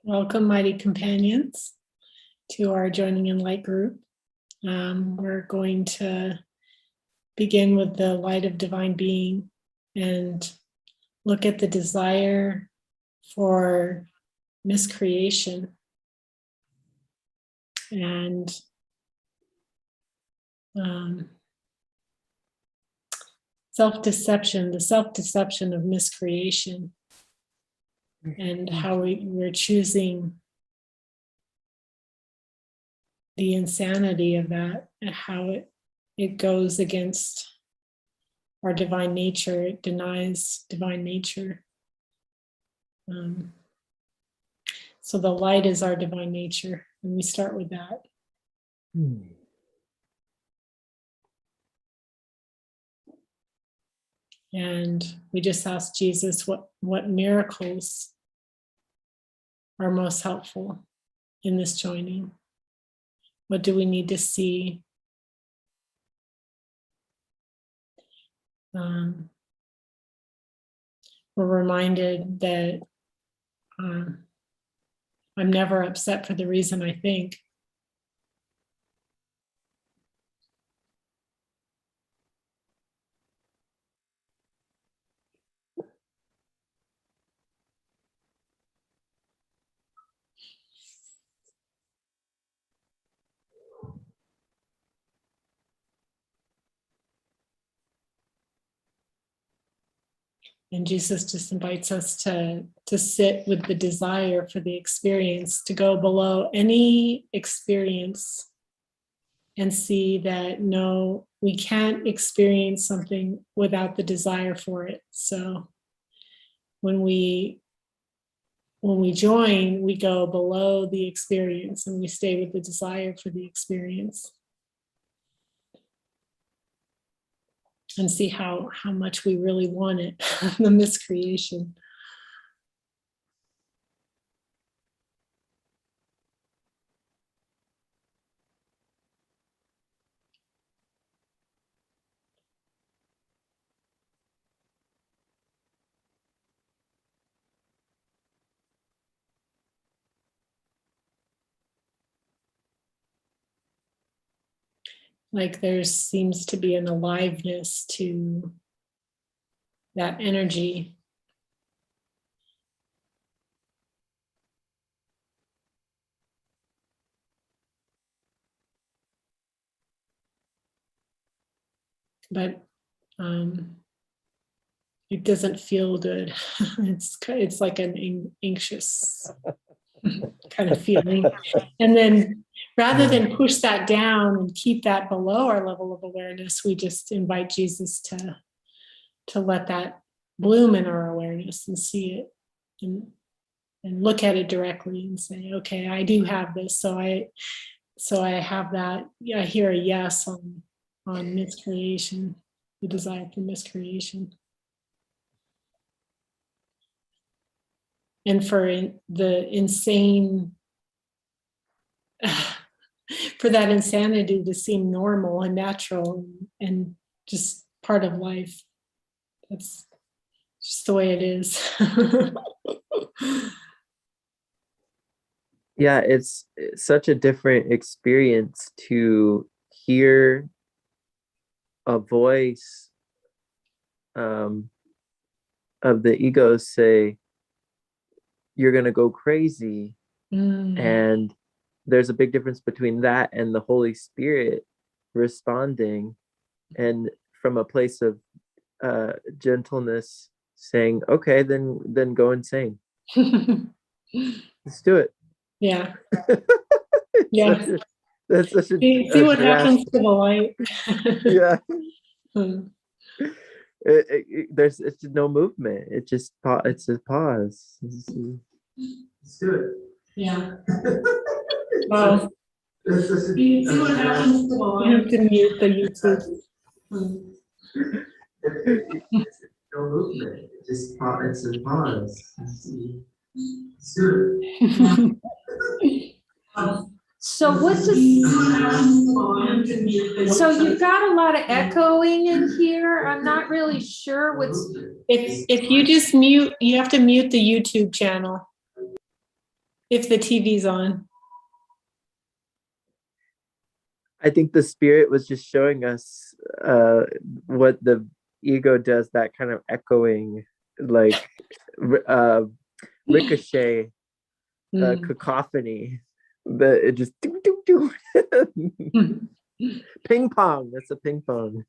Welcome, mighty companions, to our Joining in Light group. We're going to begin with the light of divine being and look at the desire for miscreation and self-deception, the self-deception of miscreation, and how we're choosing the insanity of that, and how it goes against our divine nature. It denies divine nature. So the light is our divine nature, and we start with that. And we just ask Jesus what miracles are most helpful in this joining. What do we need to see? We're reminded that I'm never upset for the reason I think. And Jesus just invites us to sit with the desire for the experience, to go below any experience and see that no, we can't experience something without the desire for it. So when we join, we go below the experience and we stay with the desire for the experience. And see how much we really want it, the miscreation. Like there seems to be an aliveness to that energy. But it doesn't feel good. It's like an anxious kind of feeling. And then rather than push that down and keep that below our level of awareness, we just invite Jesus to let that bloom in our awareness and see it and look at it directly and say, okay, I do have this. So I have that. I hear a yes on miscreation, the desire for miscreation. And for the insane, for that insanity to seem normal and natural and just part of life. That's just the way it is. Yeah, it's such a different experience to hear a voice of the ego say, you're going to go crazy. And there's a big difference between that and the Holy Spirit responding, and from a place of gentleness saying, okay, then go insane. Let's do it. Yeah. Yeah. That's such a see what happens to the light. Yeah. It's no movement. It's a pause. Let's do it. Yeah. Wow. See what happens to the light. You have to mute the YouTube. No movement. It's a pause. Let's do it. So what does, so you've got a lot of echoing in here. I'm not really sure if you just mute, you have to mute the YouTube channel. if the TV's on. I think the spirit was just showing us what the ego does, that kind of echoing, like ricochet, cacophony. It just doo, doo, doo. Ping pong. That's a ping pong.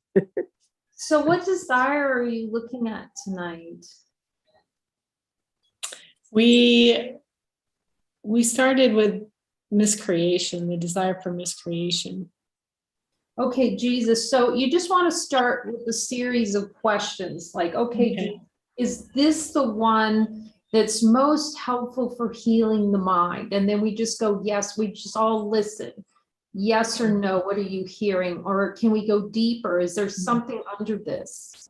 So what desire are you looking at tonight? We started with miscreation, the desire for miscreation. Okay, Jesus. So you just want to start with a series of questions like, okay, Okay. is this the one that's most helpful for healing the mind? And then we just go, yes, we just all listen. Yes or no, what are you hearing? Or can we go deeper? Is there something under this?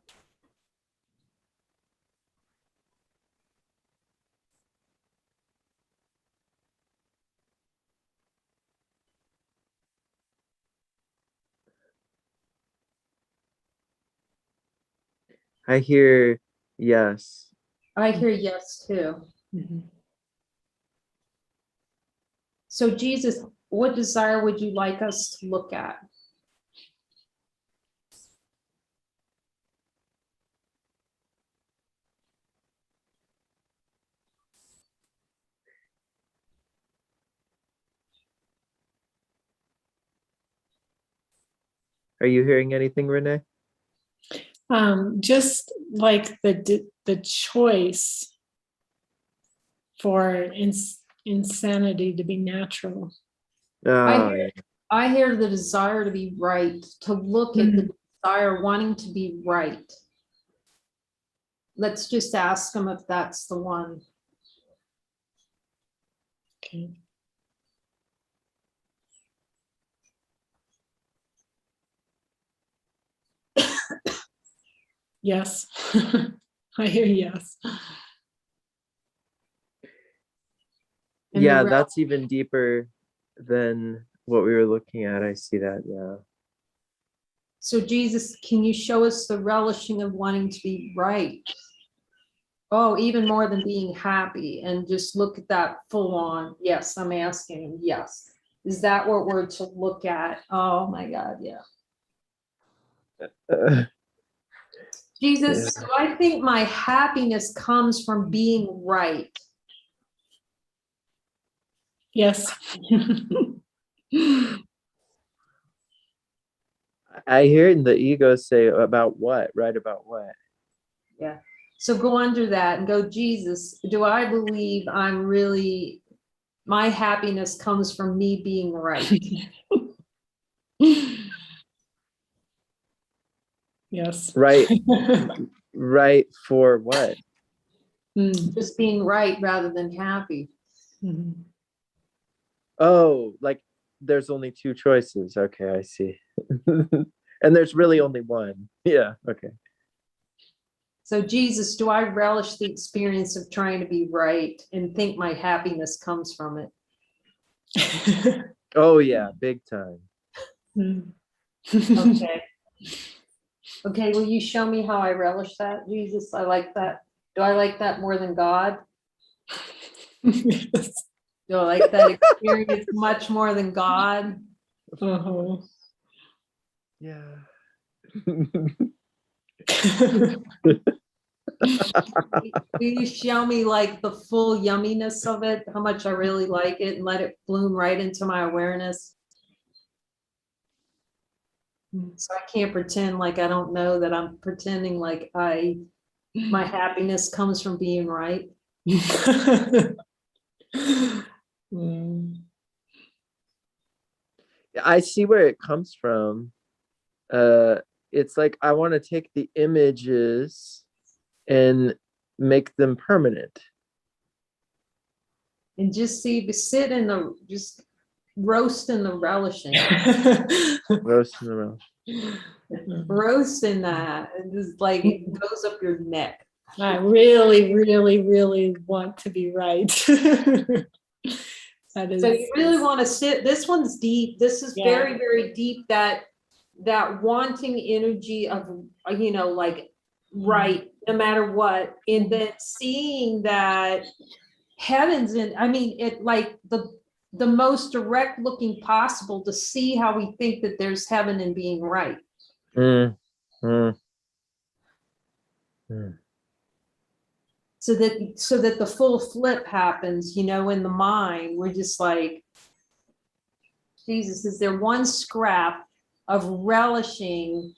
I hear yes. I hear yes too. Mhm. So Jesus, what desire would you like us to look at? Are you hearing anything, Renee? Just like the choice for insanity to be natural. Oh, I hear the desire to be right, to look at the desire wanting to be right. Let's just ask them if that's the one. Okay. Yes. I hear yes. And yeah, the that's even deeper than what we were looking at. I see that. Yeah. So Jesus, can you show us the relishing of wanting to be right? Oh, even more than being happy, and just look at that full on. Yes, I'm asking. Yes. Is that what we're to look at? Oh my God, yeah. Jesus, do I think my happiness comes from being right? I Yes. hear in the ego say about what, right? About what? Yeah. So go under that and go, Jesus, do I believe my happiness comes from me being right? Yes. Right. Right for what? Just being right rather than happy. Mhm. Oh, like there's only two choices. Okay, I see. And there's really only one. Yeah, okay. So Jesus, do I relish the experience of trying to be right and think my happiness comes from it? Oh yeah, big time. Okay. Okay, will you show me how I relish that, Jesus? I like that. Do I like that more than God? Yes. Do I like that experience much more than God? Uh-huh. Yeah. Will you show me like the full yumminess of it, how much I really like it, and let it bloom right into my awareness? So I can't pretend like I don't know that I'm pretending like my happiness comes from being right. I see where it comes from. It's like I want to take the images and make them permanent. And just sit in just roast in the relishing. Roasting around. Roast in that. And just like it goes up your neck. I really, really, really want to be right. That is. So you really want to sit. This one's deep. This is Yeah. very, very deep. That wanting energy of, like right, no matter what. And then seeing that heaven's in, I mean, it like the most direct looking possible to see how we think that there's heaven in being right. Mm, mm, mm. So that the full flip happens, in the mind. We're just like, Jesus, is there one scrap of relishing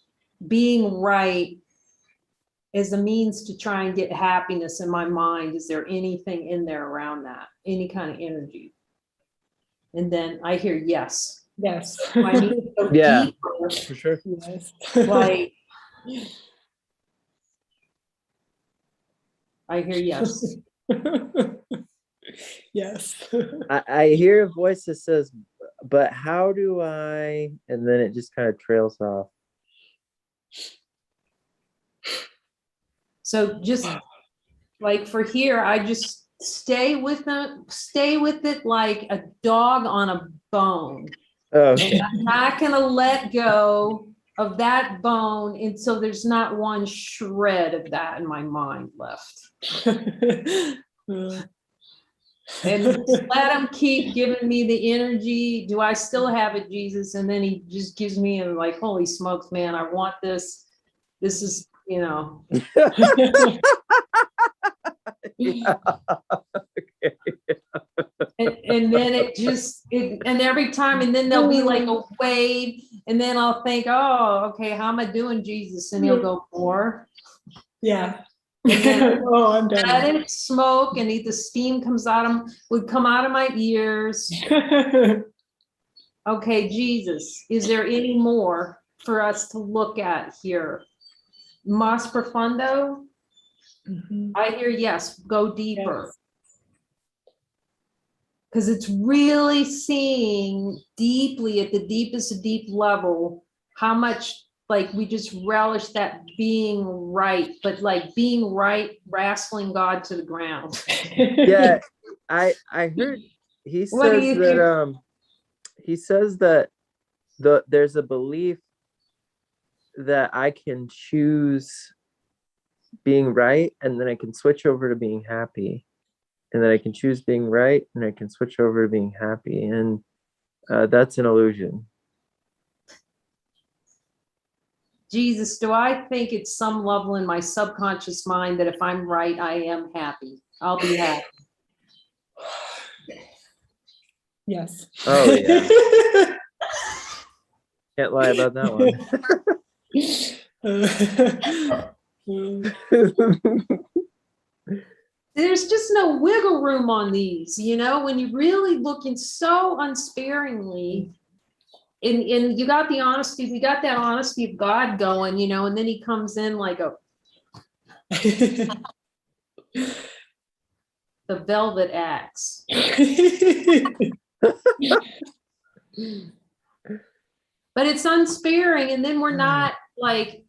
being right as a means to try and get happiness in my mind? Is there anything in there around that? Any kind of energy? And then I hear yes. Yes. I need to go Yeah, deeper, for sure. Yes. like I hear yes. Yes. I hear a voice that says, but how do I, and then it just kind of trails off. So just like for here, I just stay with it like a dog on a bone. Okay. And I'm not gonna let go of that bone until there's not one shred of that in my mind left. And just let him keep giving me the energy. Do I still have it, Jesus? And then he just gives me a like, holy smokes, man, I want this. This is, Yeah. and then and every time, and then there'll be like a wave, and then I'll think, oh, okay, how am I doing, Jesus? And he'll go, more. Yeah. And then Oh, I'm let done. it smoke, and the steam would come out of my ears. Okay, Jesus, is there any more for us to look at here? Mas profundo? Mhm. I hear yes, go deeper. Yes. Because it's really seeing deeply at the deepest deep level how much like we just relish that being right, but like being right, wrestling God to the ground. Yeah, I heard he What do says you that hear? he says that there's a belief that I can choose being right and then I can switch over to being happy. And then I can choose being right and I can switch over to being happy. And that's an illusion. Jesus, do I think it's some level in my subconscious mind that if I'm right, I am happy? I'll be happy. Yes. Oh, yeah. Can't lie about that one. There's just no wiggle room on these, when you're really looking so unsparingly, and you got the honesty, we got that honesty of God going, and then he comes in like the velvet axe. But it's unsparing, and then we're not like,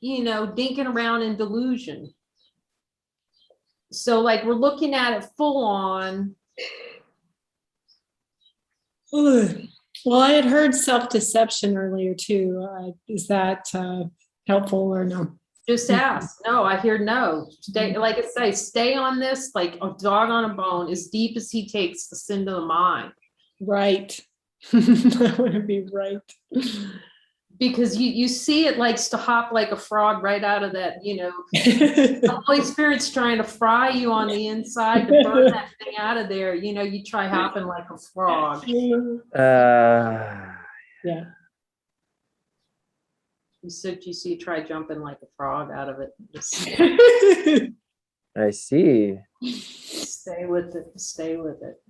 dinking around in delusion. So like we're looking at it full on. Well, I had heard self-deception earlier too. Is that helpful or no? Just ask. No, I hear no. Stay, like I say, stay on this like a dog on a bone, as deep as he takes us into the mind. Right. I want to be right. Because you see it likes to hop like a frog right out of that, the Holy Spirit's trying to fry you on the inside to burn that thing out of there. You try hopping like a frog. Yeah. You see, try jumping like a frog out of it. I see. Stay with it. Stay with it.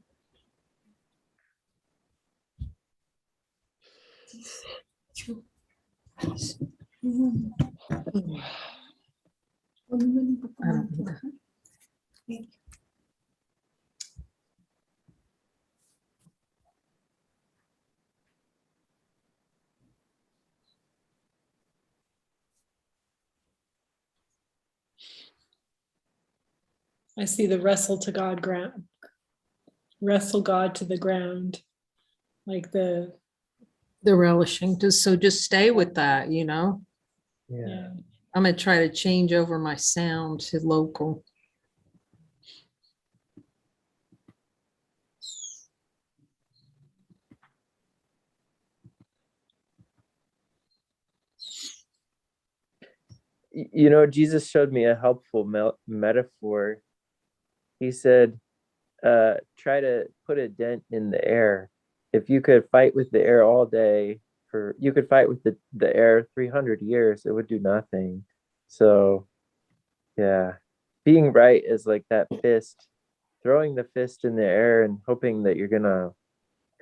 I see the wrestle to God ground. Wrestle God to the ground. Like the relishing. Just stay with that, Yeah. I'm going to try to change over my sound to local. You know, Jesus showed me a helpful metaphor. He said, try to put a dent in the air. If you could fight with the air all day, you could fight with the air 300 years, it would do nothing. So yeah, being right is like that fist, throwing the fist in the air and hoping that you're gonna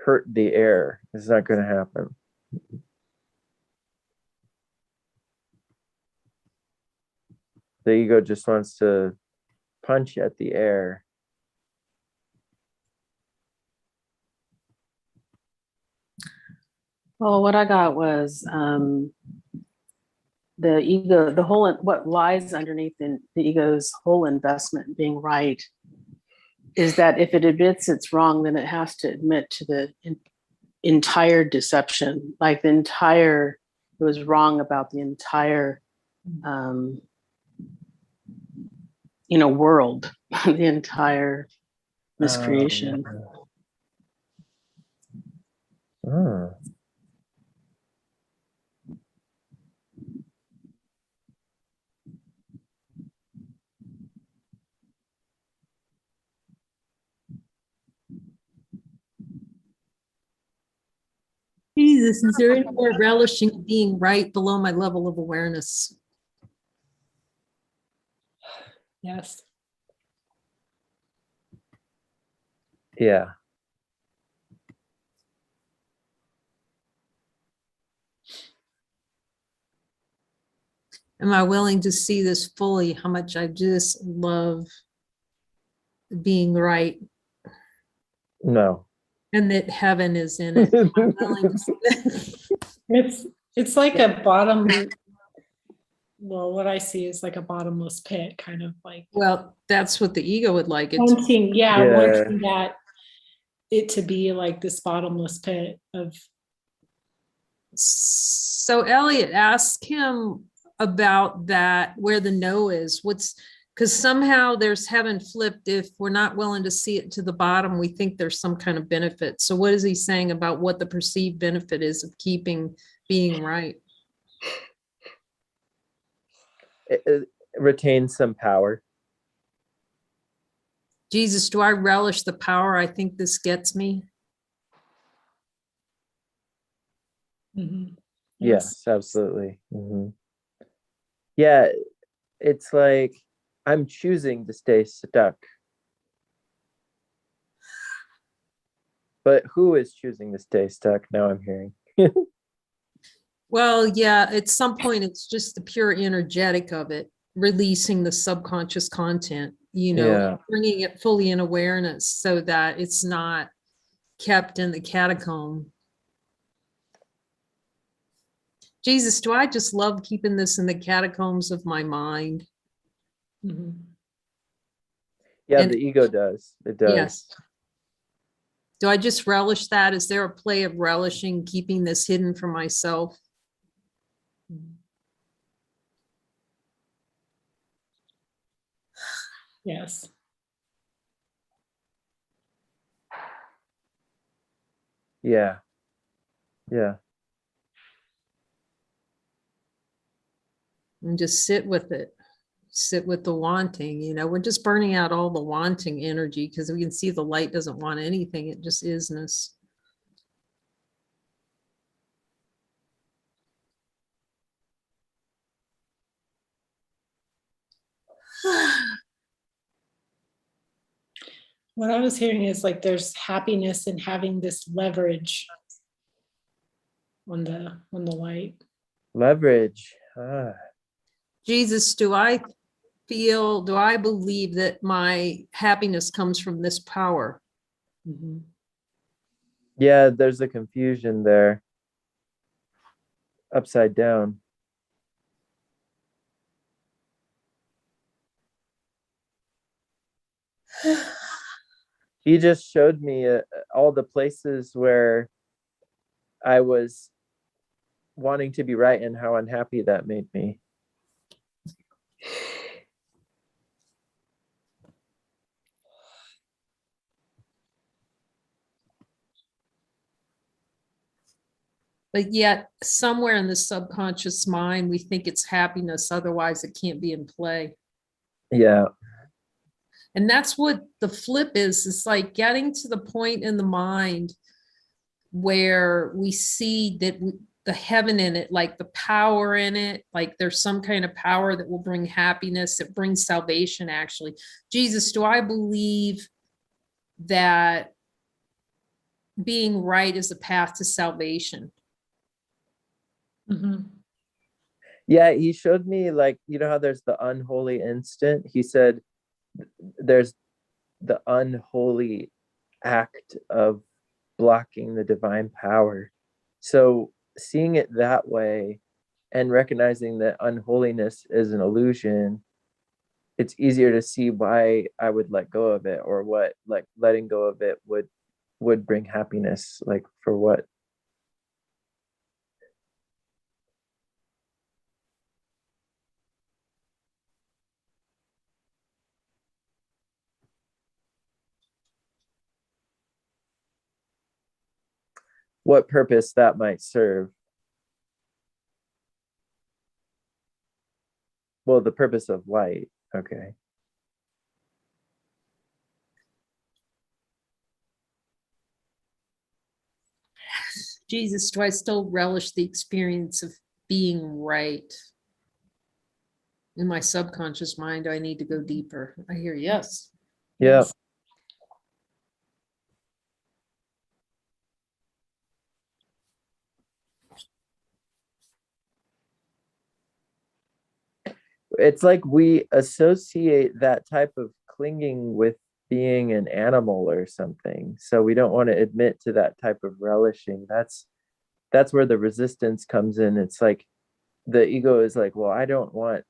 hurt the air. It's not gonna happen. The ego just wants to punch at the air. Well, what I got was the ego, the whole, what lies underneath the ego's whole investment being right is that if it admits it's wrong, then it has to admit to the entire deception, like it was wrong about the entire, world, the entire miscreation. Oh. Jesus, is there any more relishing of being right below my level of awareness? Yes. Yeah. Am I willing to see this fully? How much I just love being right No. and that heaven is in it. Am I willing to see It's like a bottom, well, what I see is like a bottomless pit, kind of like Well, that's what the ego would like. It's wanting, Yeah. wanting that it to be like this bottomless pit of. so Elliot, ask him about that, where the no is. Because somehow there's heaven flipped. If we're not willing to see it to the bottom, we think there's some kind of benefit. So what is he saying about what the perceived benefit is of being right? It retains some power. Jesus, do I relish the power I think this gets me? Mhm. Yes, absolutely. Yeah, it's like I'm choosing to stay stuck. But who is choosing to stay stuck? Now I'm hearing. Well, yeah, at some point, it's just the pure energetic of it, releasing the subconscious content, Yeah. bringing it fully in awareness so that it's not kept in the catacomb. Jesus, do I just love keeping this in the catacombs of my mind? Mhm. Yeah, And the ego does. It does. yes. Do I just relish that? Is there a play of relishing keeping this hidden from myself? Yes. Yeah. Yeah. And just sit with it. Sit with the wanting. We're just burning out all the wanting energy because we can see the light doesn't want anything. It just isness. What I was hearing is like there's happiness in having this leverage on the light. Leverage. Jesus, do I believe that my happiness comes from this power? Mhm. Yeah, there's a confusion there. Upside down. He just showed me all the places where I was wanting to be right and how unhappy that made me. But yet somewhere in the subconscious mind, we think it's happiness, otherwise it can't be in play. Yeah. And that's what the flip is. It's like getting to the point in the mind where we see that the heaven in it, like the power in it, like there's some kind of power that will bring happiness, that brings salvation, actually. Jesus, do I believe that being right is a path to salvation? Mhm. Yeah, he showed me, like, you know how there's the unholy instant? He said there's the unholy act of blocking the divine power. So seeing it that way and recognizing that unholiness is an illusion, it's easier to see why I would let go of it, or what, like, letting go of it would bring happiness, like, for what purpose that might serve. Well, the purpose of light. Okay. Jesus, do I still relish the experience of being right? In my subconscious mind, do I need to go deeper? I hear yes. Yeah. It's like we associate that type of clinging with being an animal or something. So we don't want to admit to that type of relishing. That's where the resistance comes in. It's like the ego is like, well, I don't want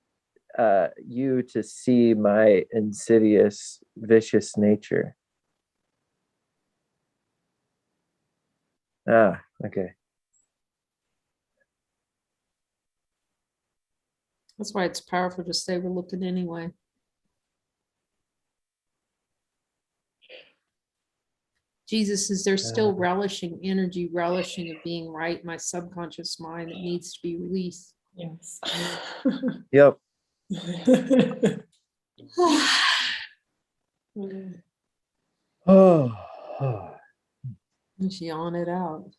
you to see my insidious, vicious nature. Ah, okay. That's why it's powerful to stay overlooking anyway. Jesus, is there still relishing energy, relishing of being right in my subconscious mind that needs to be released? Yes. Yep. Oh. Just yawn it out.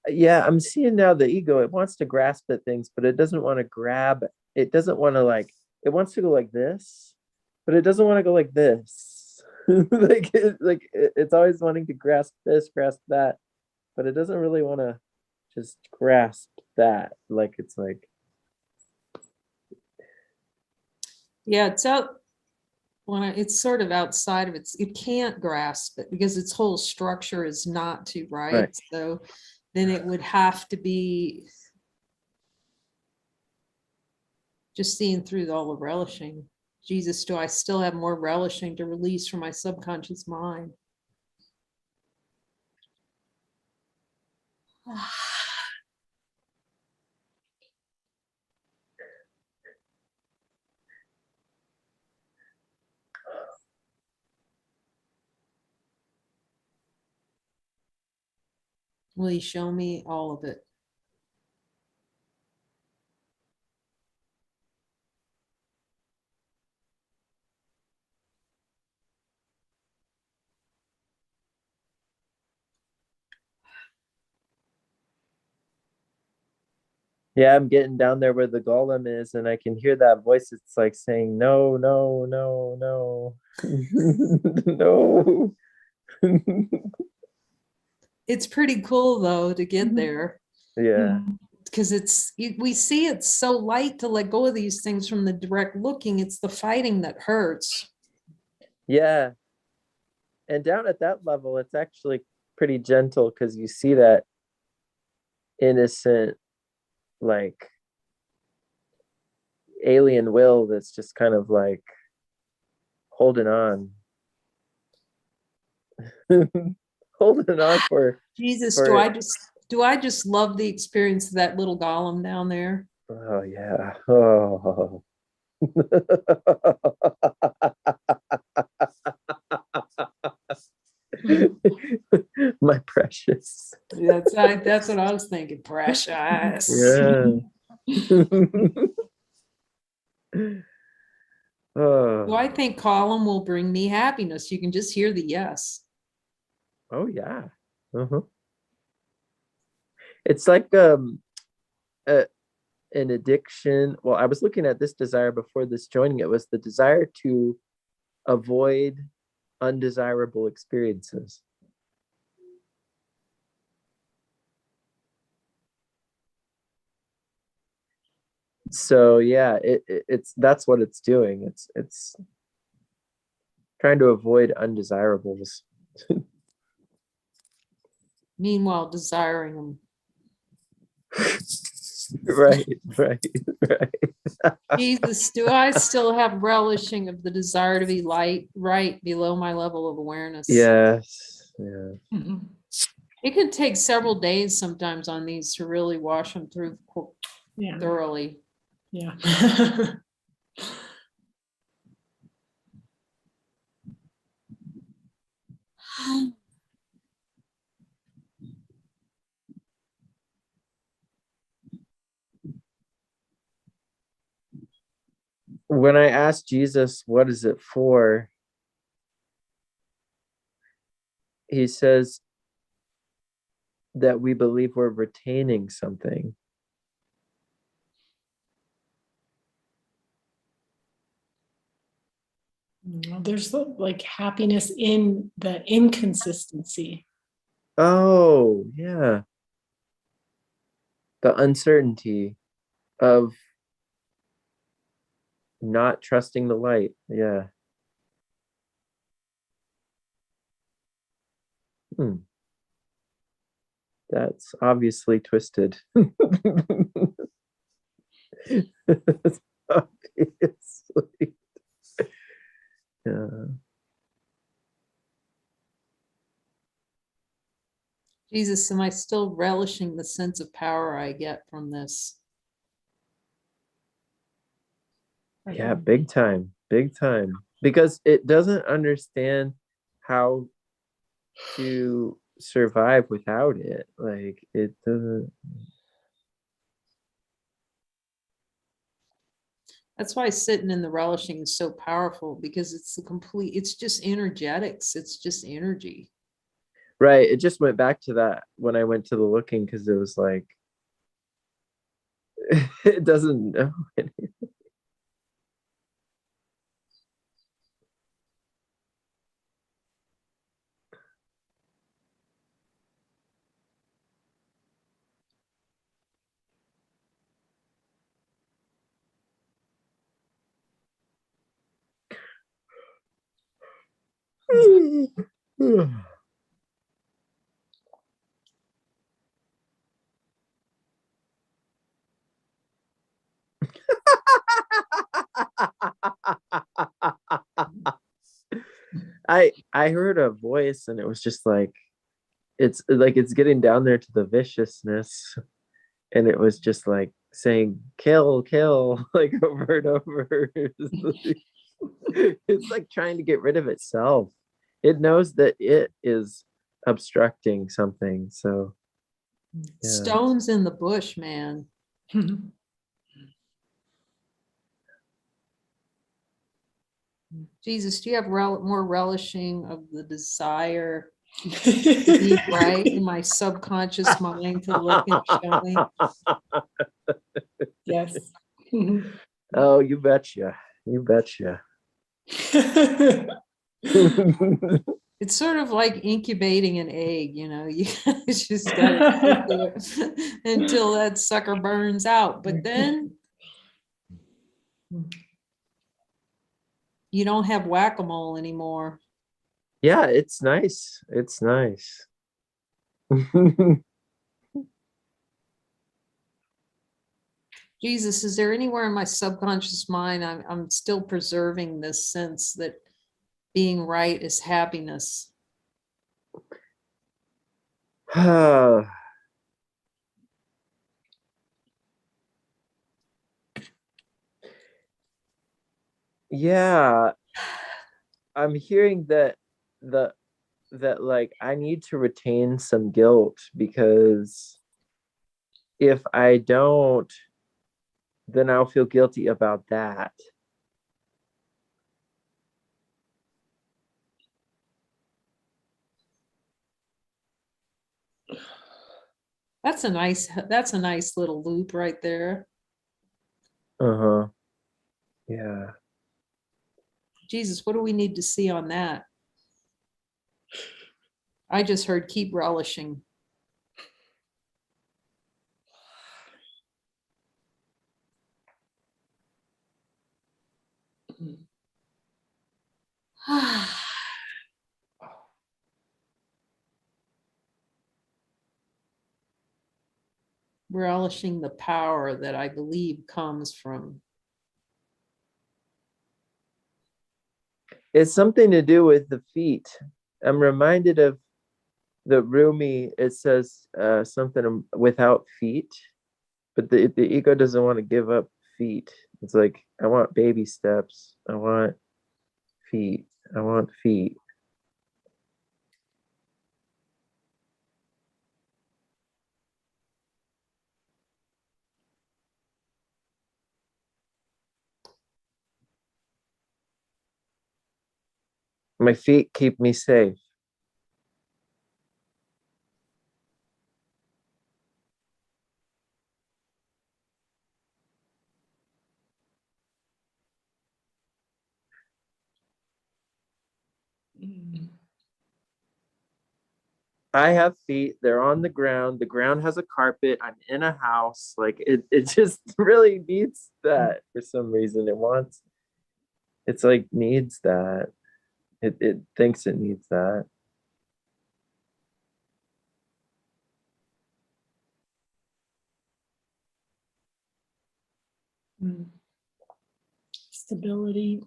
Yeah, I'm seeing now the ego, it wants to grasp at things, but it doesn't want to grab. It doesn't want to, like, it wants to go like this, but it doesn't want to go like this. It's always wanting to grasp this, grasp that, but it doesn't really want to just grasp that. Like, it's like, Yeah, it's out when it's sort of outside of it can't grasp it because its whole structure is not to right. Right. So then it would have to be just seeing through all the relishing. Jesus, do I still have more relishing to release from my subconscious mind? Will you show me all of it? yeah, I'm getting down there where the golem is, and I can hear that voice. It's like saying, no, no, no, no, no. It's pretty cool though to get there. Yeah. Because we see it's so light to let go of these things from the direct looking. It's the fighting that hurts. Yeah. And down at that level, it's actually pretty gentle because you see that innocent, like, alien will that's just kind of like holding on. holding on for Jesus, For- do I just love the experience of that little golem down there? oh yeah. Oh. My precious. That's what I was thinking. Precious. Yeah. Do I Oh. think column will bring me happiness? You can just hear the yes. Oh yeah. Uh-huh. It's like a, an addiction. Well, I was looking at this desire before this joining. It was the desire to avoid undesirable experiences. So yeah, it's that's what it's doing. It's trying to avoid undesirables. Meanwhile, desiring them. Right. Jesus, do I still have relishing of the desire to be right below my level of awareness? Yes. Yeah. Mhm. It can take several days sometimes on these to really wash them through Yeah. thoroughly. Yeah. When I asked Jesus, what is it for? He says that we believe we're retaining something. There's like happiness in the inconsistency. Oh, yeah. The uncertainty of not trusting the light. Yeah. That's obviously twisted. Obviously. Yeah. Jesus, am I still relishing the sense of power I get from this? Yeah, big time. Because it doesn't understand how to survive without it. Like it doesn't. That's why sitting in the relishing is so powerful, because it's just energetics. It's just energy. Right. It just went back to that when I went to the looking, because it was like it doesn't know anything. I heard a voice and it was just like it's getting down there to the viciousness, and it was just like saying kill like over and over. It's like trying to get rid of itself. It knows that it is obstructing something, so yeah. Stones in the bush, man. Jesus, do you have more relishing of the desire to be right in my subconscious mind to look and show me? Yes. Oh, you betcha. It's sort of like incubating an egg, you just gotta sit there until that sucker burns out. But then you don't have whack-a-mole anymore. Yeah, it's nice. Jesus, is there anywhere in my subconscious mind I'm still preserving this sense that being right is happiness? Yeah, I'm hearing the that like I need to retain some guilt, because if I don't, then I'll feel guilty about that. That's a nice little loop right there. Uh-huh. Yeah. Jesus, what do we need to see on that? I just heard keep relishing. Relishing the power that I believe comes from. It's something to do with the feet. I'm reminded of the Rumi. It says something without feet, but the ego doesn't want to give up feet. It's like, I want baby steps. I want feet. I want feet. My feet keep me safe. I have feet. They're on the ground. The ground has a carpet. I'm in a house. Like it just really needs that for some reason. It's like needs that. It thinks it needs that.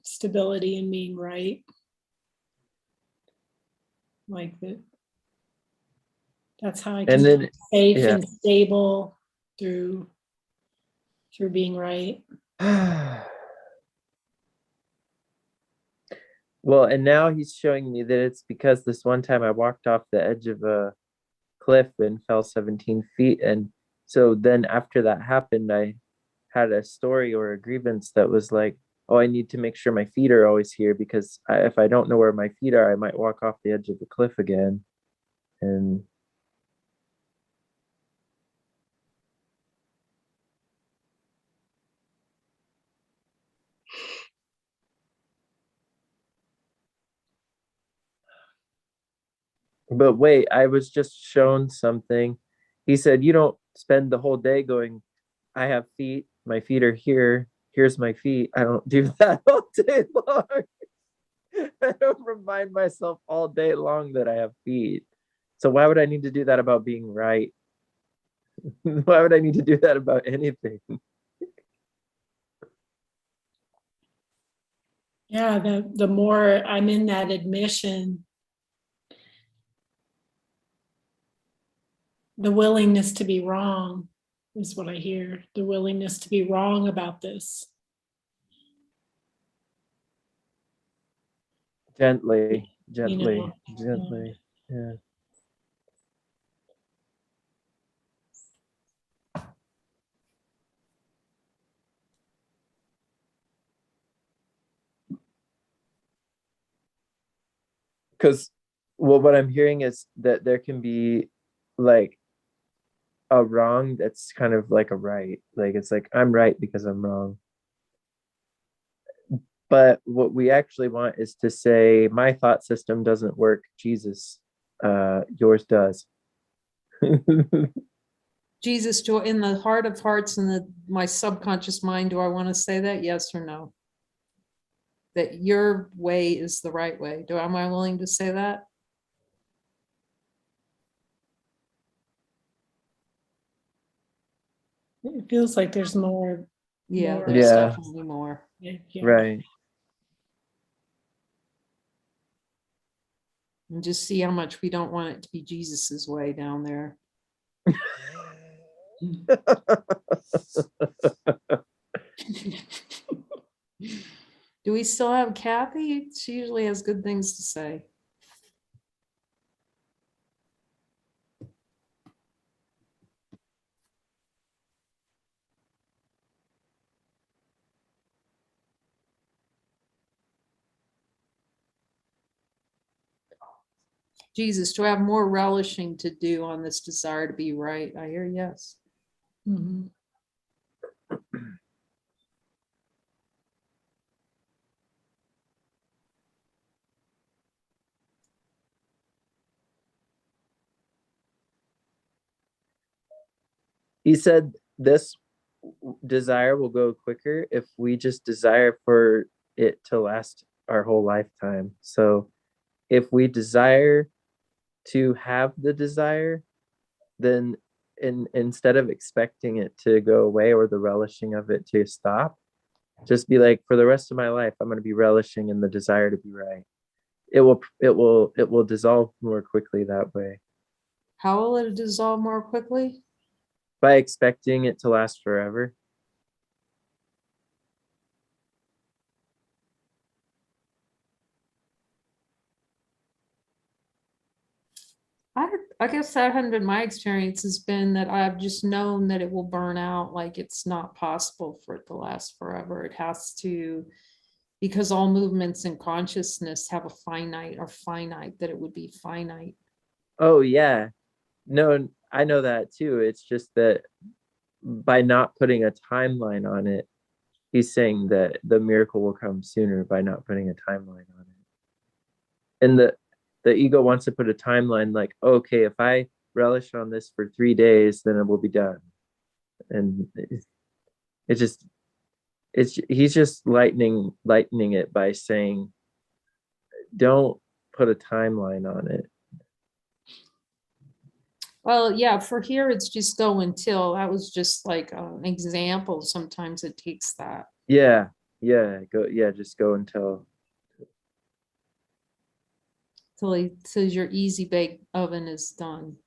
Stability and being right. Like that. That's how I can And feel then, safe yeah. and stable through being right. Well, and now he's showing me that it's because this one time I walked off the edge of a cliff and fell 17 feet. And so then after that happened, I had a story or a grievance that was like, oh, I need to make sure my feet are always here, because if I don't know where my feet are, I might walk off the edge of the cliff again. And but wait, I was just shown something. He said, you don't spend the whole day going, I have feet, my feet are here, here's my feet. I don't do that all day long. I don't remind myself all day long that I have feet. So why would I need to do that about being right? Why would I need to do that about anything? Yeah, the more I'm in that admission, the willingness to be wrong is what I hear. The willingness to be wrong about this. Gently, You know, gently. Yeah. Because, well, what I'm hearing is that there can be like a wrong that's kind of like a right. Like it's like, I'm right because I'm wrong. But what we actually want is to say, my thought system doesn't work, Jesus, yours does. Jesus, in the heart of hearts and my subconscious mind, do I want to say that? Yes or no? That your way is the right way. Am I willing to say that? it feels like there's more. Yeah, More. there's Yeah. definitely more. Yeah. Right. And just see how much we don't want it to be Jesus's way down there. Do we still have Kathy? She usually has good things to say. Jesus, do I have more relishing to do on this desire to be right? I hear yes. Mhm. He said this desire will go quicker if we just desire for it to last our whole lifetime. So if we desire to have the desire, then instead of expecting it to go away or the relishing of it to stop, just be like, for the rest of my life, I'm going to be relishing in the desire to be right. It will dissolve more quickly that way. How will it dissolve more quickly? By expecting it to last forever. I guess that hadn't been my experience. Has been that I've just known that it will burn out. Like it's not possible for it to last forever. It has to, because all movements in consciousness have a finite, that it would be finite. Oh yeah. No, I know that too. It's just that by not putting a timeline on it, he's saying that the miracle will come sooner by not putting a timeline on it. And the ego wants to put a timeline like, okay, if I relish on this for 3 days, then it will be done. And he's just lightening it by saying, don't put a timeline on it. Well, yeah, for here, it's just go until. That was just like an example. Sometimes it takes that. Yeah, just go until He says your easy bake oven is done.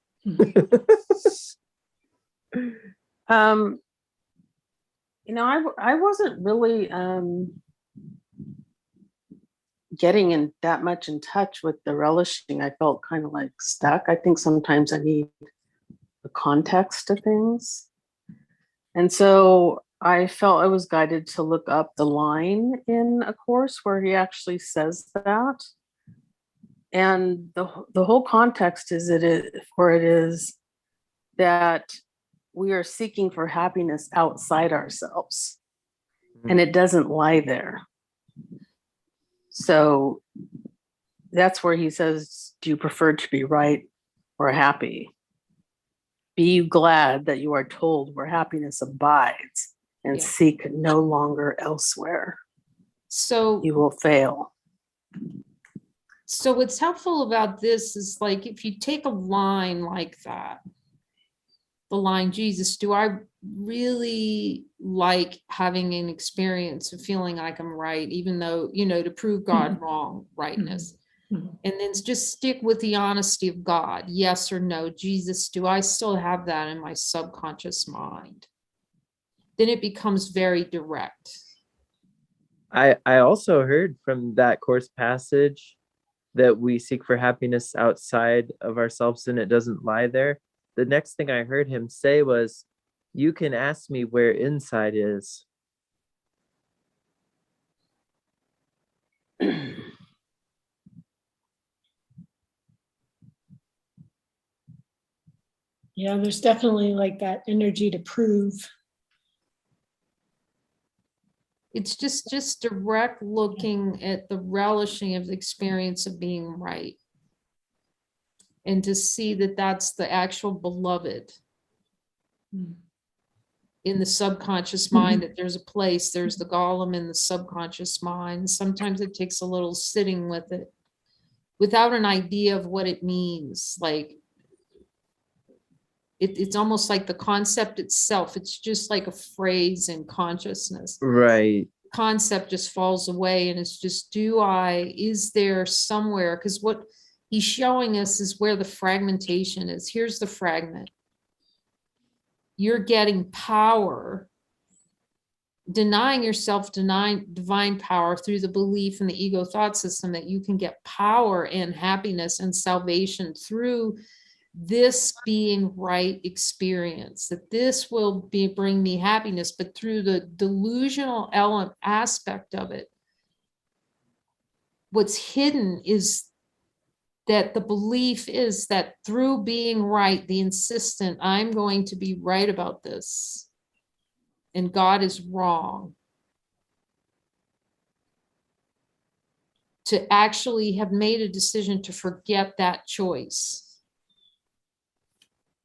I wasn't really getting in that much in touch with the relishing. I felt kind of like stuck. I think sometimes I need the context of things. And so I felt I was guided to look up the line in A Course where he actually says that. And the whole context is it is that we are seeking for happiness outside ourselves, and it doesn't lie there. So that's where he says, do you prefer to be right or happy? Be you glad that you are told where happiness abides, and seek no longer elsewhere. So you will fail. So what's helpful about this is like, if you take a line like that, the line, Jesus, do I really like having an experience of feeling like I'm right, even though, to prove God wrong, rightness. And then just stick with the honesty of God. Yes or no, Jesus, do I still have that in my subconscious mind? Then it becomes very direct. I also heard from that Course passage that we seek for happiness outside of ourselves and it doesn't lie there. The next thing I heard him say was, you can ask me where inside is. Yeah, there's definitely like that energy to prove. It's just direct looking at the relishing of the experience of being right. And to see that that's the actual beloved in the subconscious mind, that there's a place, there's the golem in the subconscious mind. Sometimes it takes a little sitting with it without an idea of what it means. Like it's almost like the concept itself. It's just like a phrase in consciousness. Right. Concept just falls away, and it's just, is there somewhere? Because what, he's showing us is where the fragmentation is. Here's the fragment. You're getting power, denying yourself divine power through the belief in the ego thought system that you can get power and happiness and salvation through this being right experience, that this will bring me happiness, but through the delusional aspect of it, what's hidden is that the belief is that through being right, the insistent, I'm going to be right about this, and God is wrong. To actually have made a decision to forget that choice.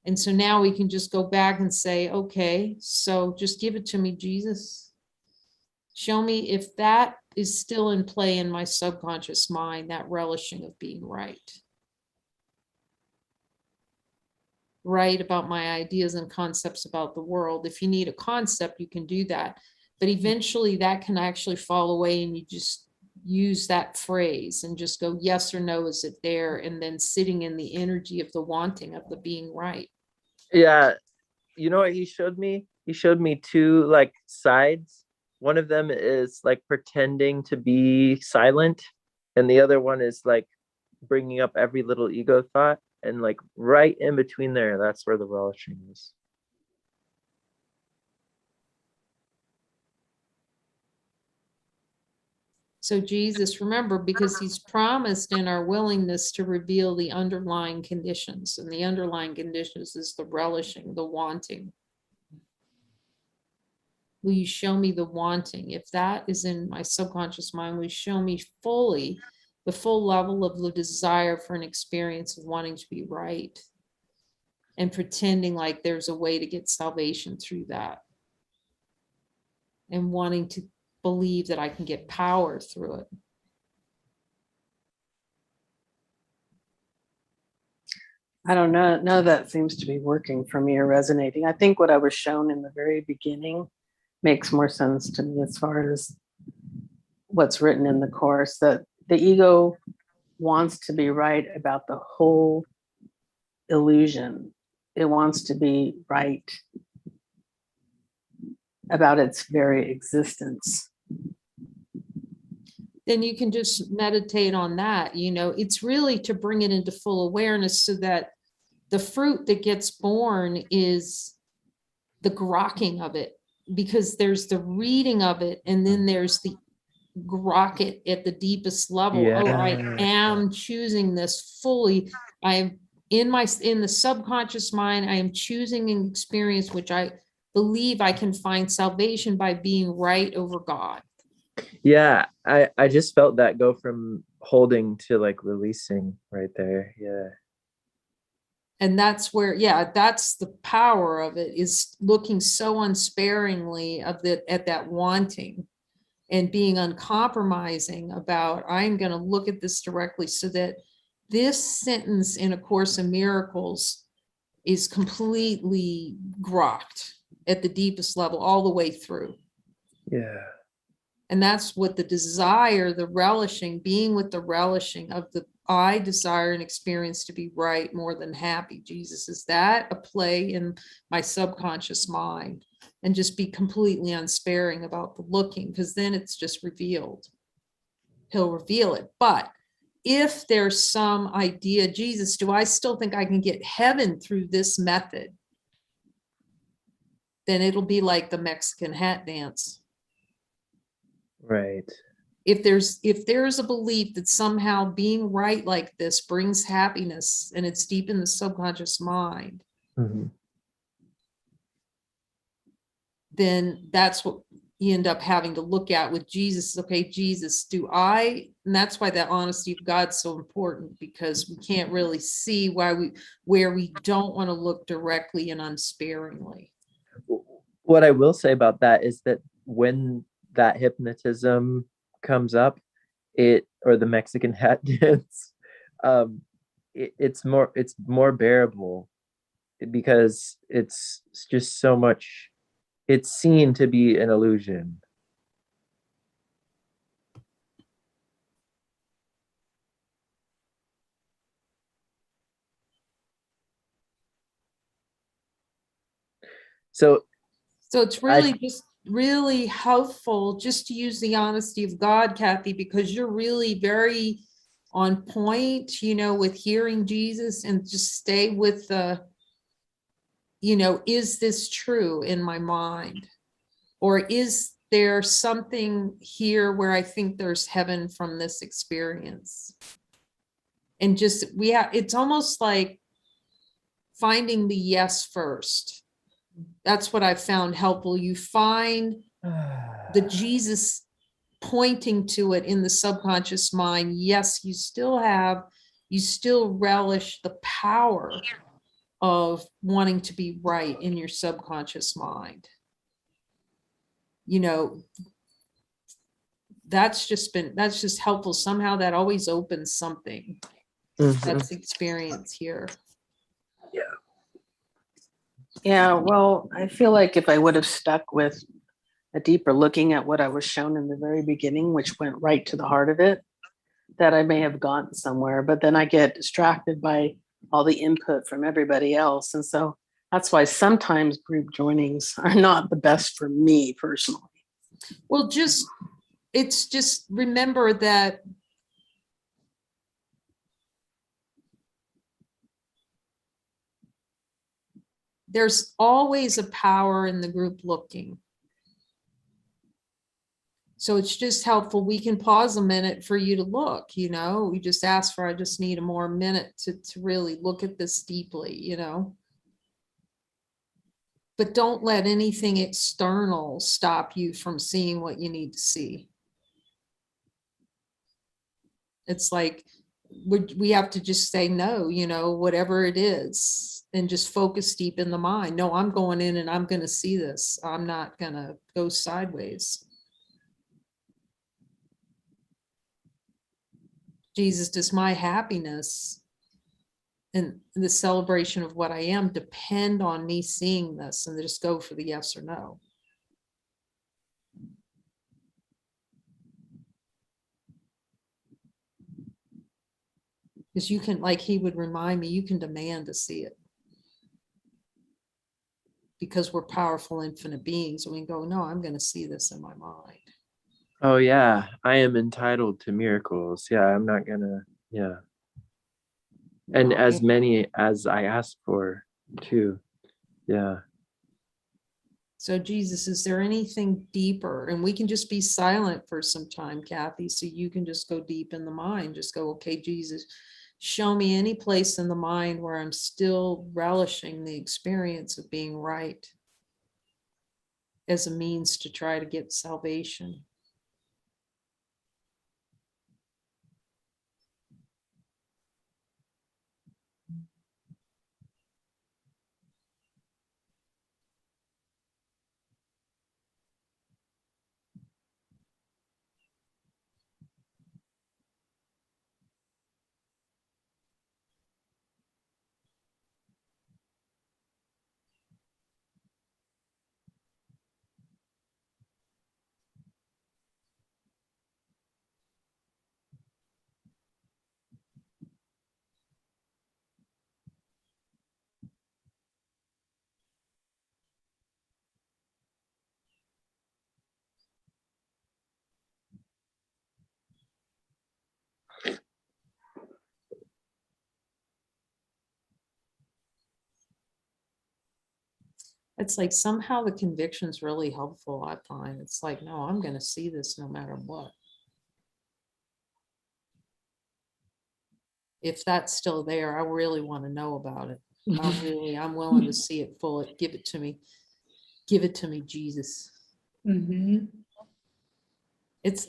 And so now we can just go back and say, okay, so just give it to me, Jesus. Show me if that is still in play in my subconscious mind, that relishing of being right. Right about my ideas and concepts about the world. If you need a concept, you can do that. But eventually that can actually fall away and you just use that phrase and just go, yes or no, is it there? And then sitting in the energy of the wanting of the being right. Yeah. You know what he showed me? He showed me two like sides. One of them is like pretending to be silent. And the other one is like bringing up every little ego thought. And like right in between there, that's where the relishing is. So Jesus, remember, because he's promised in our willingness to reveal the underlying conditions, and the underlying conditions is the relishing, the wanting. Will you show me the wanting? If that is in my subconscious mind, will you show me fully the full level of the desire for an experience of wanting to be right and pretending like there's a way to get salvation through that and wanting to believe that I can get power through it. I don't know. None of that seems to be working for me or resonating. I think what I was shown in the very beginning makes more sense to me as far as what's written in the course, that the ego wants to be right about the whole illusion. It wants to be right about its very existence. Then you can just meditate on that. You know, it's really to bring it into full awareness so that the fruit that gets born is the grokking of it, because there's the reading of it and then there's the grok it at the deepest level. Yeah. Oh, I am choosing this fully. I am in the subconscious mind. I am choosing an experience which I believe I can find salvation by being right over God. Yeah, I just felt that go from holding to like releasing right there. Yeah. And that's where, yeah, that's the power of it, is looking so unsparingly at that wanting and being uncompromising about, I'm going to look at this directly, so that this sentence in A Course in Miracles is completely grokked at the deepest level all the way through. Yeah. And that's what the desire, the relishing, being with the relishing of the I desire an experience to be right more than happy. Jesus, is that a play in my subconscious mind? And just be completely unsparing about the looking, because then it's just revealed. He'll reveal it. But if there's some idea, Jesus, do I still think I can get heaven through this method? Then it'll be like the Mexican hat dance. Right. If there's a belief that somehow being right like this brings happiness, and it's deep in the subconscious mind, Mm-hmm. then that's what you end up having to look at with Jesus. Okay, Jesus, and that's why that honesty of God's so important, because we can't really see where we don't want to look directly and unsparingly. What I will say about that is that when that hypnotism comes up, or the Mexican hat dance, it's more bearable, because it's just so much, it's seen to be an illusion. So So it's really just really helpful just to use the honesty of God, Kathy, because you're really very on point, you know, with hearing Jesus, and just stay with the, you know, is this true in my mind? Or is there something here where I think there's heaven from this experience? And just, it's almost like finding the yes first. That's what I found helpful. You find the Jesus pointing to it in the subconscious mind. Yes, you still relish the power of wanting to be right in your subconscious mind. You know, that's just helpful. Somehow that always opens something. That's the experience here. Yeah, well, I feel like if I would have stuck with a deeper looking at what I was shown in the very beginning, which went right to the heart of it, that I may have gotten somewhere, but then I get distracted by all the input from everybody else. And so that's why sometimes group joinings are not the best for me personally. Well, it's just remember that there's always a power in the group looking. So it's just helpful. We can pause a minute for you to look, you know, we just ask for, I just need a more minute to really look at this deeply, you know. But don't let anything external stop you from seeing what you need to see. It's like, we have to just say no, you know, whatever it is, and just focus deep in the mind. No, I'm going in and I'm going to see this. I'm not going to go sideways. Jesus, does my happiness and the celebration of what I am depend on me seeing this? And just go for the yes or no. Because you can, like he would remind me, you can demand to see it. Because we're powerful, infinite beings. And we can go, no, I'm going to see this in my mind. Oh yeah, I am entitled to miracles. Yeah, I'm not gonna, yeah. And as many as I ask for too. Yeah. So Jesus, is there anything deeper? And we can just be silent for some time, Kathy, so you can just go deep in the mind. Just go, okay, Jesus, show me any place in the mind where I'm still relishing the experience of being right as a means to try to get salvation. It's like somehow the conviction's really helpful, I find. It's like, no, I'm going to see this no matter what. If that's still there, I really want to know about it. I'm willing to see it full. Give it to me. Give it to me, Jesus. Mm-hmm.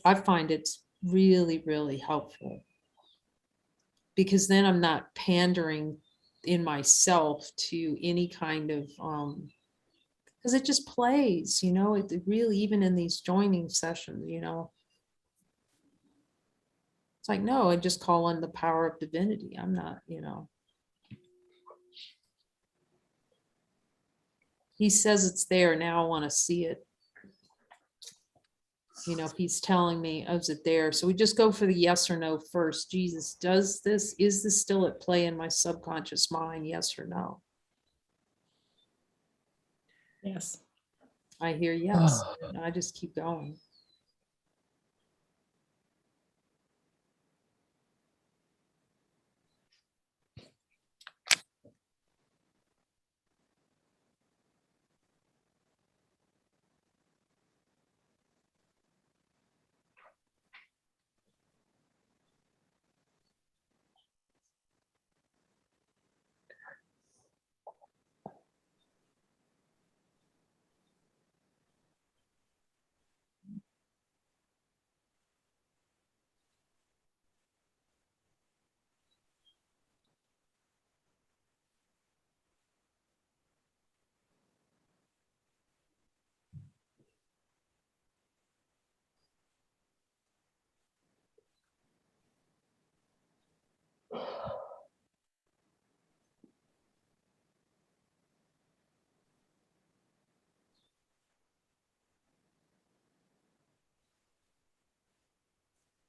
I find it's really, really helpful. Because then I'm not pandering in myself to any kind of because it just plays, you know, it really, even in these joining sessions, you know. It's like, no, I just call on the power of divinity. I'm not, you know. He says it's there. Now I want to see it. You know, if he's telling me, oh, is it there? So we just go for the yes or no first. Jesus, does this, is this still at play in my subconscious mind? Yes or no? Yes. I hear yes. I just keep going.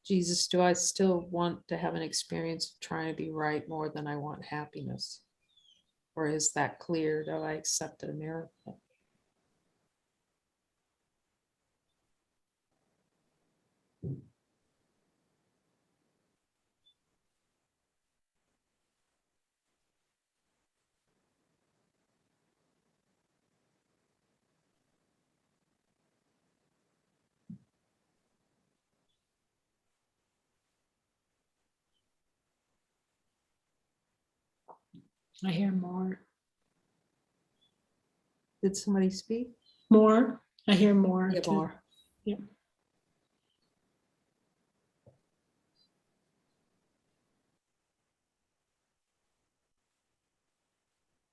Jesus, do I still want to have an experience of trying to be right more than I want happiness? Or is that clear? Do I accept a miracle? I hear more. Did somebody speak? More. I hear more. Yeah, too. more. Yeah.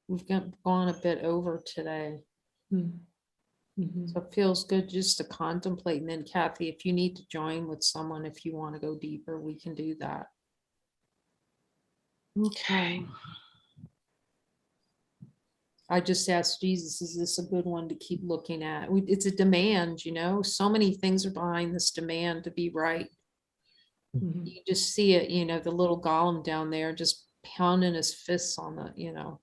We've gone a bit over today. Mhm. So it feels good just to contemplate. And then Kathy, if you need to join with someone, if you want to go deeper, we can do that. Okay. I just asked Jesus, is this a good one to keep looking at? It's a demand, so many things are behind this demand to be right. Mhm. You just see it, the little golem down there just pounding his fists on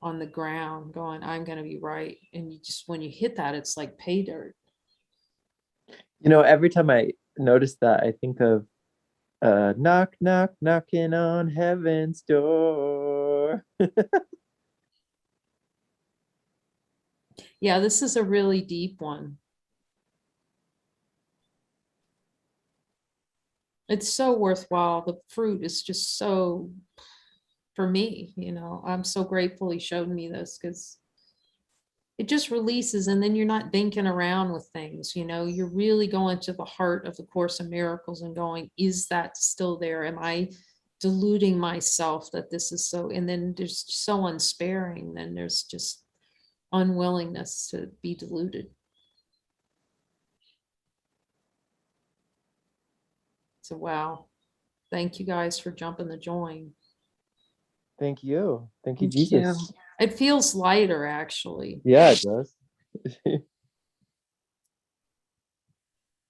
on the ground going, I'm going to be right. And you just, when you hit that, it's like pay dirt. Every time I notice that, I think of knock, knock, knocking on heaven's door. Yeah, this is a really deep one. It's so worthwhile. The fruit is just so, for me, I'm so grateful he showed me this, because it just releases, and then you're not thinking around with things, you're really going to the heart of the Course in Miracles and going, is that still there? Am I deluding myself that this is so? And then there's so unsparing, then there's just unwillingness to be deluded. So wow, thank you guys for jumping the join. Thank you. Thank you, Thank Jesus. you. It feels lighter, actually. Yeah, it does.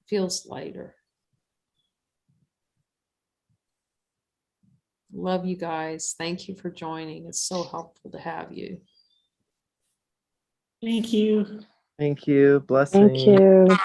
Feels lighter. Love you guys. Thank you for joining. It's so helpful to have you. Thank you. Thank you. Blessings. Thank you.